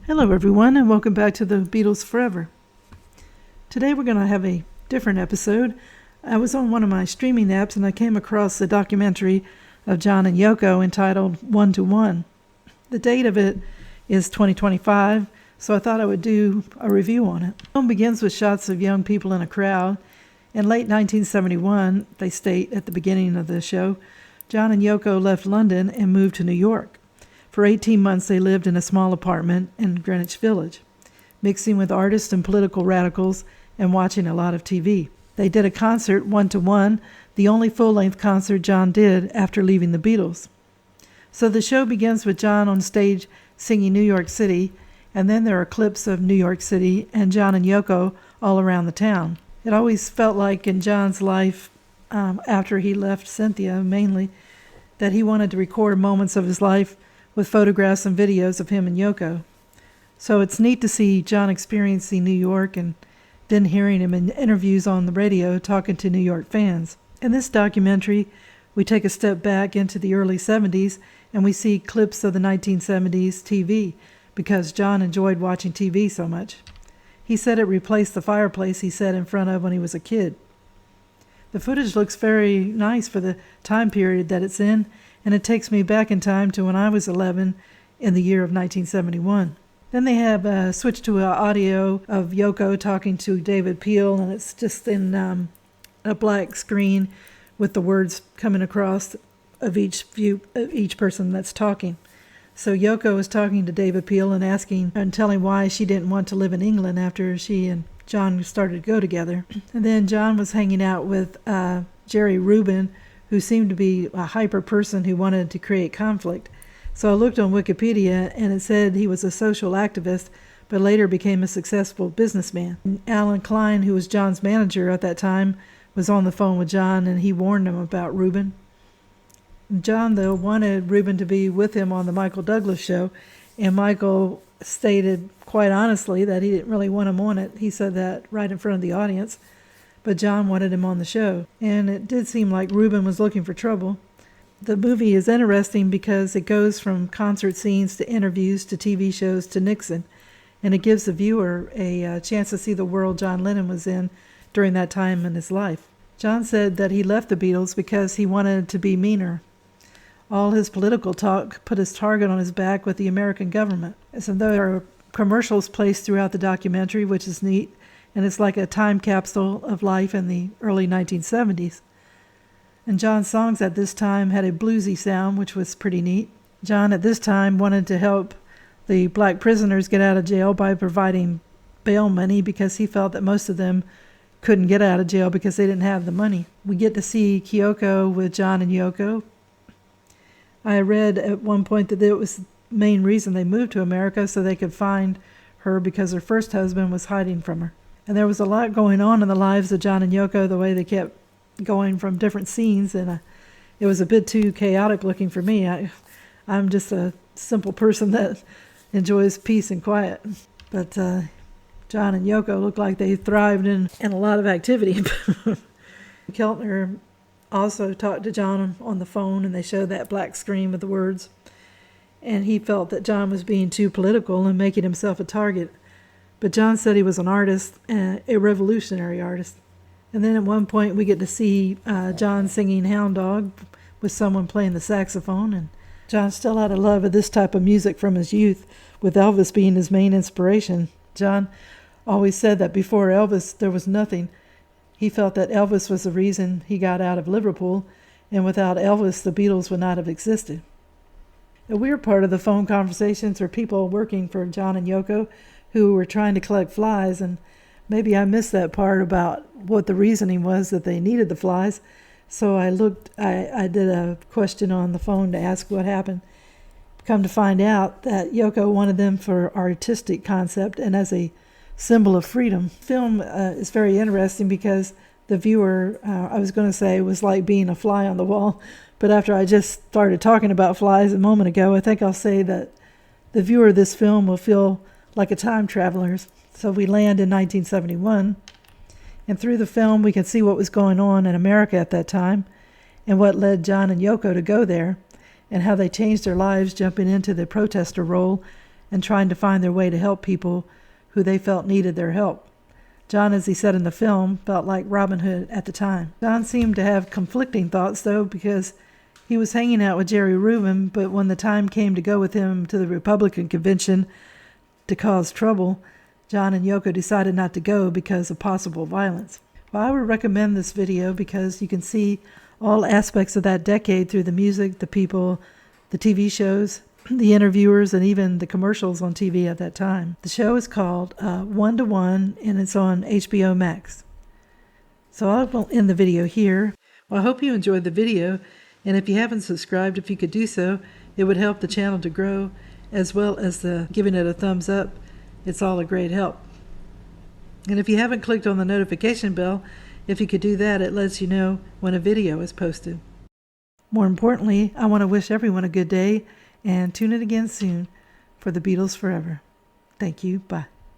Hello everyone, and welcome back to the Beatles Forever. Today we're going to have a different episode. I was on one of my streaming apps and I came across a documentary of John and Yoko entitled One to One. The date of it is 2025, so I thought I would do a review on it. The film begins with shots of young people in a crowd. In late 1971, they state at the beginning of the show, John and Yoko left London and moved to New York. For 18 months, they lived in a small apartment in Greenwich Village, mixing with artists and political radicals and watching a lot of TV. They did a concert, One to One, the only full-length concert John did after leaving the Beatles. So the show begins with John on stage singing New York City, and then there are clips of New York City and John and Yoko all around the town. It always felt like in John's life, after he left Cynthia mainly, that he wanted to record moments of his life with photographs and videos of him and Yoko. So it's neat to see John experiencing New York and then hearing him in interviews on the radio talking to New York fans. In this documentary, we take a step back into the early 70s and we see clips of the 1970s TV because John enjoyed watching TV so much. He said it replaced the fireplace he sat in front of when he was a kid. The footage looks very nice for the time period that it's in, and it takes me back in time to when I was 11 in the year of 1971. Then they have switched to an audio of Yoko talking to David Peel, and it's just in a black screen with the words coming across of each person that's talking. So Yoko is talking to David Peel and asking and telling why she didn't want to live in England after she and John started to go together. And then John was hanging out with Jerry Rubin, who seemed to be a hyper person who wanted to create conflict. So I looked on Wikipedia, and it said he was a social activist, but later became a successful businessman. And Alan Klein, who was John's manager at that time, was on the phone with John, and he warned him about Rubin. John, though, wanted Rubin to be with him on the Michael Douglas show, and Michael stated quite honestly that he didn't really want him on it. He said that right in front of the audience. But John wanted him on the show, and it did seem like Rubin was looking for trouble. The movie is interesting because it goes from concert scenes to interviews to TV shows to Nixon, and it gives the viewer a chance to see the world John Lennon was in during that time in his life. John said that he left the Beatles because he wanted to be meaner. All his political talk put his target on his back with the American government. So there are commercials placed throughout the documentary, which is neat, and it's like a time capsule of life in the early 1970s. And John's songs at this time had a bluesy sound, which was pretty neat. John at this time wanted to help the black prisoners get out of jail by providing bail money because he felt that most of them couldn't get out of jail because they didn't have the money. We get to see Kyoko with John and Yoko. I read at one point that it was the main reason they moved to America so they could find her because her first husband was hiding from her. And there was a lot going on in the lives of John and Yoko, the way they kept going from different scenes, and it was a bit too chaotic looking for me. I'm just a simple person that enjoys peace and quiet. But John and Yoko looked like they thrived in a lot of activity. Keltner also talked to John on the phone, and they showed that black screen with the words. And he felt that John was being too political and making himself a target. But John said he was an artist, a revolutionary artist. And then at one point we get to see John singing Hound Dog with someone playing the saxophone. And John still had a love of this type of music from his youth, with Elvis being his main inspiration. John always said that before Elvis there was nothing. He felt that Elvis was the reason he got out of Liverpool, and without Elvis the Beatles would not have existed. A weird part of the phone conversations were people working for John and Yoko who were trying to collect flies, and maybe I missed that part about what the reasoning was that they needed the flies. So I did a question on the phone to ask what happened. Come to find out that Yoko wanted them for artistic concept and as a symbol of freedom. The film is very interesting because the viewer, I was going to say, was like being a fly on the wall, but after I just started talking about flies a moment ago, I think I'll say that the viewer of this film will feel like a time traveler. So we land in 1971, and through the film we can see what was going on in America at that time and what led John and Yoko to go there and how they changed their lives jumping into the protester role and trying to find their way to help people who they felt needed their help. John, as he said in the film, felt like Robin Hood at the time. John seemed to have conflicting thoughts, though, because he was hanging out with Jerry Rubin, but when the time came to go with him to the Republican convention to cause trouble, John and Yoko decided not to go because of possible violence. Well, I would recommend this video because you can see all aspects of that decade through the music, the people, the TV shows, the interviewers, and even the commercials on TV at that time. The show is called 1 to 1, and it's on HBO Max. So I'll end the video here. Well, I hope you enjoyed the video, and if you haven't subscribed, if you could do so, it would help the channel to grow, as well as giving it a thumbs up. It's all a great help. And if you haven't clicked on the notification bell, if you could do that, it lets you know when a video is posted. More importantly, I want to wish everyone a good day, and tune in again soon for the Beatles Forever. Thank you. Bye.